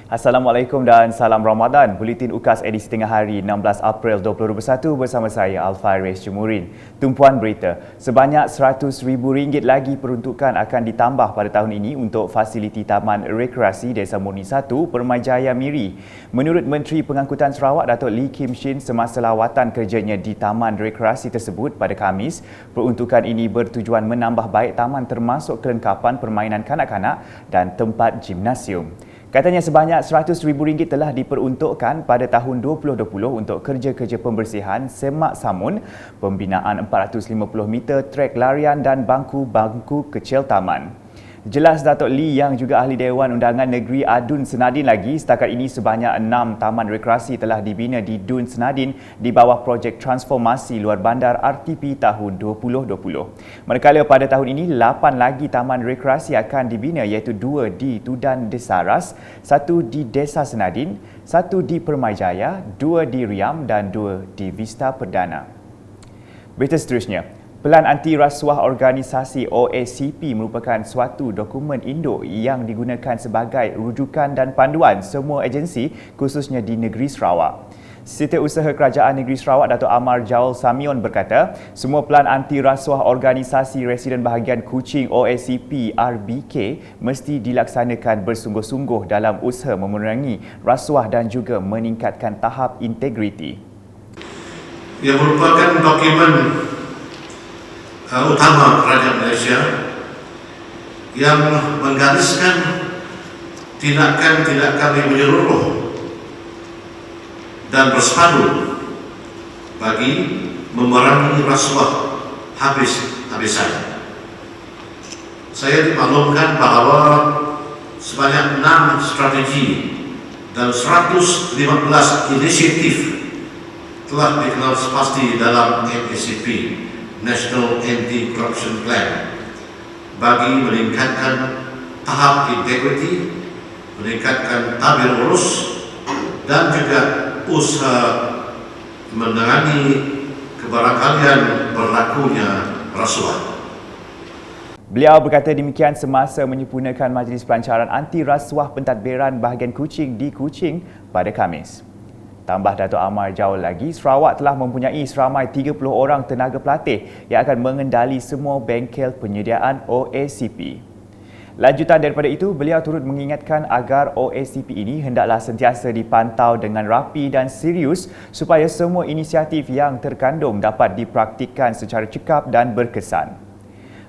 Assalamualaikum dan salam Ramadan. Buletin UKAS edisi tengah hari 16 April 2021 bersama saya Alfaris Jemurin. Tumpuan berita, sebanyak RM100,000 lagi peruntukan akan ditambah pada tahun ini untuk fasiliti Taman Rekreasi Desa Murni 1 Permajaya Miri. Menurut Menteri Pengangkutan Sarawak Datuk Lee Kim Shin semasa lawatan kerjanya di Taman Rekreasi tersebut pada Khamis, peruntukan ini bertujuan menambah baik taman termasuk kelengkapan permainan kanak-kanak dan tempat gimnasium. Katanya sebanyak RM100,000 telah diperuntukkan pada tahun 2020 untuk kerja-kerja pembersihan semak samun, pembinaan 450 meter trek larian dan bangku-bangku kecil taman. Jelas Datuk Lee yang juga Ahli Dewan Undangan Negeri Dun Senadin lagi, setakat ini sebanyak 6 taman rekreasi telah dibina di Dun Senadin di bawah projek transformasi luar bandar RTP tahun 2020. Manakala pada tahun ini 8 lagi taman rekreasi akan dibina iaitu 2 di Tudan Desaras, 1 di Desa Senadin, 1 di Permajaya, 2 di Riam dan 2 di Vista Perdana. Berita seterusnya. Pelan Anti-Rasuah Organisasi OACP merupakan suatu dokumen induk yang digunakan sebagai rujukan dan panduan semua agensi khususnya di negeri Sarawak. Setiausaha Kerajaan Negeri Sarawak Datuk Amar Jaul Samion berkata, semua pelan anti-rasuah Organisasi Residen Bahagian Kuching OACP RBK mesti dilaksanakan bersungguh-sungguh dalam usaha memerangi rasuah dan juga meningkatkan tahap integriti. Ia merupakan dokumen utama Kerajaan Malaysia yang menggariskan tindakan-tindakan yang menyeluruh dan bersepadu bagi memerangi rasuah habis-habisan. Saya dimaklumkan bahawa sebanyak 6 strategi dan 115 inisiatif telah dikenal pasti dalam NACP, National Anti-Corruption Plan, bagi meningkatkan tahap integriti, meningkatkan tabir urus dan juga usaha menangani kebarangkalian berlakunya rasuah. Beliau berkata demikian semasa menyempurnakan Majlis Pelancaran Anti-Rasuah Pentadbiran Bahagian Kuching di Kuching pada Khamis. Tambah Datuk Amar Jaul lagi, Sarawak telah mempunyai seramai 30 orang tenaga pelatih yang akan mengendali semua bengkel penyediaan OACP. Lanjutan daripada itu, beliau turut mengingatkan agar OACP ini hendaklah sentiasa dipantau dengan rapi dan serius supaya semua inisiatif yang terkandung dapat dipraktikkan secara cekap dan berkesan.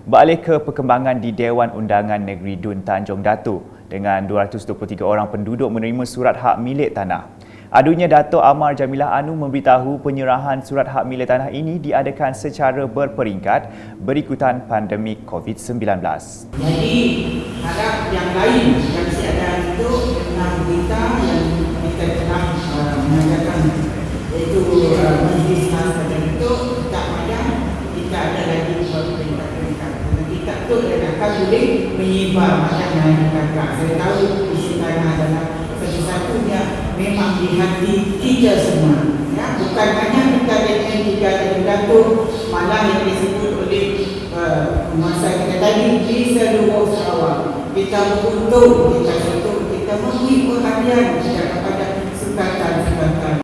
Beralih ke perkembangan di Dewan Undangan Negeri Dun Tanjung Datu, dengan 223 orang penduduk menerima surat hak milik tanah. Adunya Datuk Amar Jamilah Anu memberitahu penyerahan surat hak milik tanah ini diadakan secara berperingkat berikutan pandemik COVID-19. Jadi harap yang lain yang siada itu tentang berita yang kita telah menanyakan iaitu majlis pada itu tak padam, kita ada lagi peringkat-peringkat. Kita tu akan boleh menyebar macam mana kakak. Saya tahu isi tanah adalah satu-satunya memang di hati kita semua, ya, bukan hanya kita dengan juga Datuk, malah yang disebut oleh penguasa kita tadi di seluruh Sarawak. Kita beruntung, kita sentuh, kita memberi perhatian kepada sukatan-sukatan.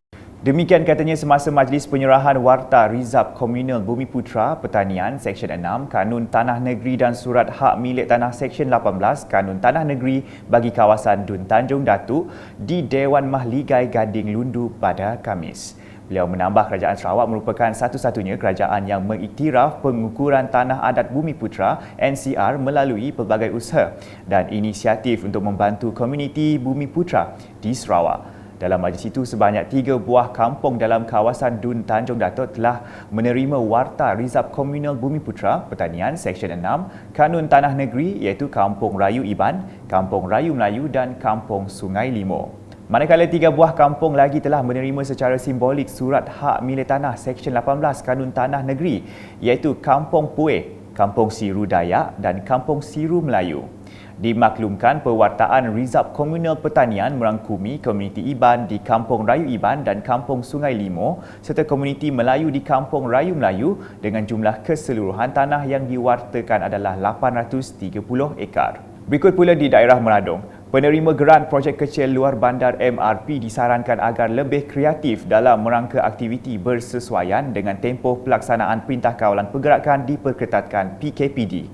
Demikian katanya semasa majlis penyerahan Warta Rizab Komunal Bumi Putra Pertanian Seksyen 6 Kanun Tanah Negeri dan Surat Hak Milik Tanah Seksyen 18 Kanun Tanah Negeri bagi kawasan Dun Tanjung Datu di Dewan Mahligai Gading Lundu pada Khamis. Beliau menambah kerajaan Sarawak merupakan satu-satunya kerajaan yang mengiktiraf pengukuran tanah adat Bumi Putra NCR melalui pelbagai usaha dan inisiatif untuk membantu komuniti Bumi Putra di Sarawak. Dalam majlis itu, sebanyak 3 buah kampung dalam kawasan Dun Tanjung Datuk telah menerima Warta Rizab Komunal Bumi Putra Pertanian Seksyen 6 Kanun Tanah Negeri iaitu Kampung Rayu Iban, Kampung Rayu Melayu dan Kampung Sungai Limau. Manakala 3 buah kampung lagi telah menerima secara simbolik Surat Hak Milik Tanah Seksyen 18 Kanun Tanah Negeri iaitu Kampung Pueh, Kampung Siru Dayak dan Kampung Siru Melayu. Dimaklumkan pewartaan Rizab Komunal Pertanian merangkumi komuniti Iban di Kampung Rayu Iban dan Kampung Sungai Limau serta komuniti Melayu di Kampung Rayu Melayu dengan jumlah keseluruhan tanah yang diwartakan adalah 830 ekar. Berikut pula di daerah Meradong. Penerima geran projek kecil luar bandar MRP disarankan agar lebih kreatif dalam merangka aktiviti bersesuaian dengan tempoh pelaksanaan Perintah Kawalan Pergerakan diperketatkan PKPD.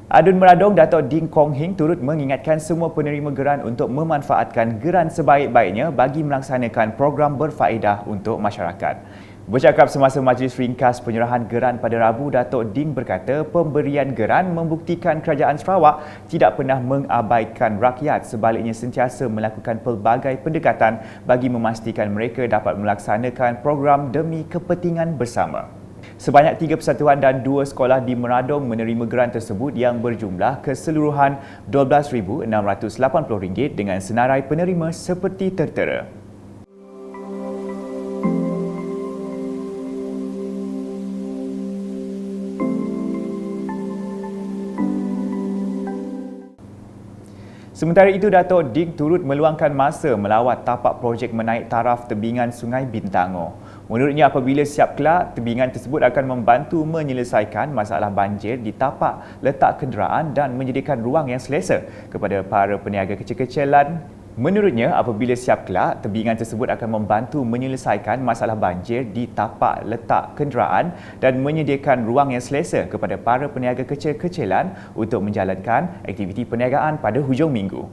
Adun Meradong Datuk Ding Kong Hing turut mengingatkan semua penerima geran untuk memanfaatkan geran sebaik-baiknya bagi melaksanakan program berfaedah untuk masyarakat. Bercakap semasa majlis ringkas penyerahan geran pada Rabu, Datuk Ding berkata pemberian geran membuktikan Kerajaan Sarawak tidak pernah mengabaikan rakyat, sebaliknya sentiasa melakukan pelbagai pendekatan bagi memastikan mereka dapat melaksanakan program demi kepentingan bersama. Sebanyak 3 persatuan dan 2 sekolah di Meradong menerima geran tersebut yang berjumlah keseluruhan RM12,680 dengan senarai penerima seperti tertera. Sementara itu, Datuk Ding turut meluangkan masa melawat tapak projek menaik taraf tebingan Sungai Bintango. Menurutnya, apabila siap kelak, tebingan tersebut akan membantu menyelesaikan masalah banjir di tapak letak kenderaan dan menyediakan ruang yang selesa kepada para peniaga kecil-kecilan. Menurutnya, apabila siap kelak, tebingan tersebut akan membantu menyelesaikan masalah banjir di tapak letak kenderaan dan menyediakan ruang yang selesa kepada para peniaga kecil-kecilan untuk menjalankan aktiviti perniagaan pada hujung minggu.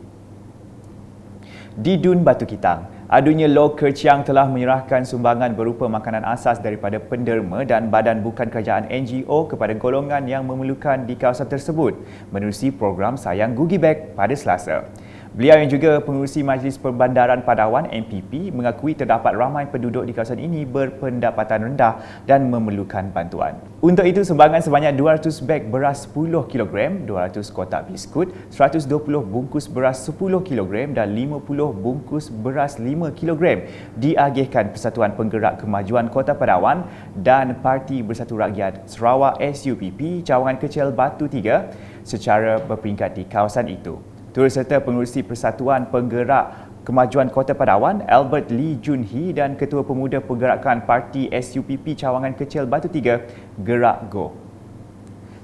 Di Dun Batu Kitang, adunnya Lok Kerchiang telah menyerahkan sumbangan berupa makanan asas daripada penderma dan badan bukan kerajaan NGO kepada golongan yang memerlukan di kawasan tersebut menerusi program Sayang Gugi Bag pada Selasa. Beliau yang juga pengurusi Majlis Perbandaran Padawan MPP mengakui terdapat ramai penduduk di kawasan ini berpendapatan rendah dan memerlukan bantuan. Untuk itu, sumbangan sebanyak 200 beg beras 10 kg, 200 kotak biskut, 120 bungkus beras 10 kg dan 50 bungkus beras 5 kg diagihkan Persatuan Penggerak Kemajuan Kota Padawan dan Parti Bersatu Rakyat Sarawak SUPP Cawangan Kecil Batu 3 secara berperingkat di kawasan itu. Turut serta pengurusi Persatuan Penggerak Kemajuan Kota Padawan, Albert Lee Jun Hee dan Ketua Pemuda Pergerakan Parti SUPP Cawangan Kecil Batu 3, Gerak Go.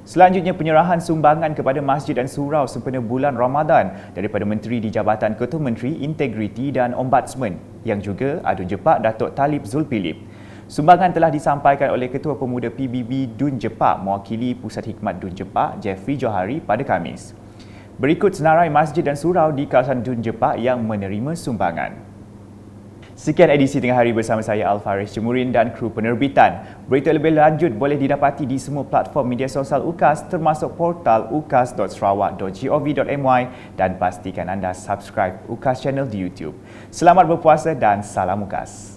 Selanjutnya, penyerahan sumbangan kepada masjid dan surau sempena bulan Ramadan daripada Menteri di Jabatan Ketua Menteri, Integriti dan Ombudsman yang juga Adun Jepak Datuk Talib Zulkifli. Sumbangan telah disampaikan oleh Ketua Pemuda PBB Dun Jepak mewakili Pusat Hikmat Dun Jepak, Jeffrey Johari pada Khamis. Berikut senarai masjid dan surau di kawasan Dun Jepak yang menerima sumbangan. Sekian edisi Tengah Hari bersama saya Alfaris Jemurin dan kru penerbitan. Berita lebih lanjut boleh didapati di semua platform media sosial UKAS termasuk portal ukas.sarawak.gov.my dan pastikan anda subscribe UKAS channel di YouTube. Selamat berpuasa dan salam UKAS.